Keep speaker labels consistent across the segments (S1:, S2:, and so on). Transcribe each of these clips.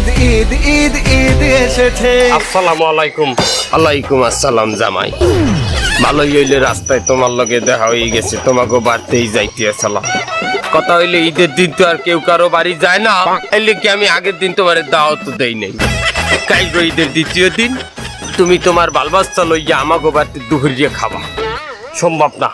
S1: ঈদ ঈদ ঈদ ঈদ এসেছে।
S2: আসসালামু আলাইকুম। ওয়ালাইকুম আসসালাম জামাই। ভালোই হইলে রাস্তায় তোমার লগে দেখা হয়ে গেছে, তোমাকে বাড়তেই যাইতে আসলাম। কথা হইলে ঈদের দিন তো আর কেউ কারো বাড়ি যায় না, এলে কি আমি আগের দিন তোমার দাওয়াত দেই নাই। কাই গো ঈদের দ্বিতীয় দিন তুমি তোমার বালবাচ্চা লইয়া আমাকে বাড়িতে দুপুরিয়ে খাবা, সম্ভব না।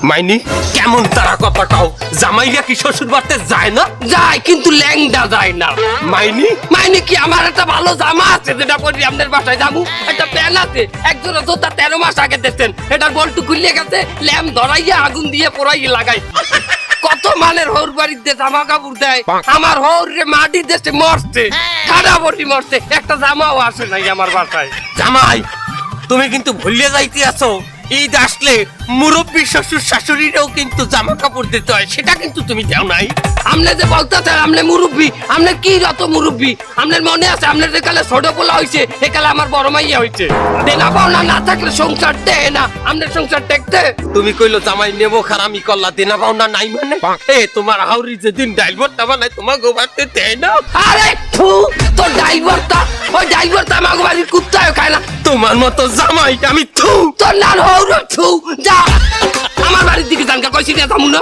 S2: মাইনি কেমন তারা কথা কাও, জামাইরা কি শ্বশুর বাড়িতে যায় না? যায়, কিন্তু ল্যাংডা যায় না। মাইনি মাইনি কি আমার একটা ভালো জামা আছে যেটা পরে আপনার বাসায় যাবো, একটা প্যান্ট আছে একজোড়া জোতা 13 মাস আগে দেখছেন, এটার বল্টু খুলিয়ে গেছে, ল্যাম্প ধরাইয়া আগুন দিয়ে পোড়াইয়ে লাগাই। কত মানের হৌর বাড়িতে জামা কাপড় দেয়, আমার হৌর রে মাটি দেশে মরছে, সারা বটি মরছে, একটা জামাও আসে নাই আমার বাসায়। জামাই তুমি কিন্তু ভুলিয়ে যাইতে আছো, ঈদ আসলে মুরব্বী শ্বশুর শাশুড়িরাও কিন্তু জামা কাপড় দিতে হয়, সেটা কিন্তু তুমি দেও নাই। আমনে যে বলতেছেন আমনে মুরব্বী, আমনে কি যত মুরব্বী, আমনের মনে আছে আমনের যে কালে ছোট পোলা হইছে এ কালে আমার বড় মাইয়া হইছে। দেনা পাওনা না থাকলে সংসার দেয় না, আমনের সংসার দেখতে। তুমি কইলো জামাই নেবো খারামি করলা, দেনা পাওনা নাই মানে এ তোমার হাউরি যেদিন ডাইল ভর্তা বানায় তোমার গোবারতে দেয় না। আরে থু, তোর ডাইল ভর্তা, ওই ডাইল ভর্তা আমার বাড়ির কুত্তায় খায় না। তোমার মতো জামাই আমি থু, তোর নাম হৌর থু, যা আমার বাড়ির দিকে জানকা কইছি না, যাবো না।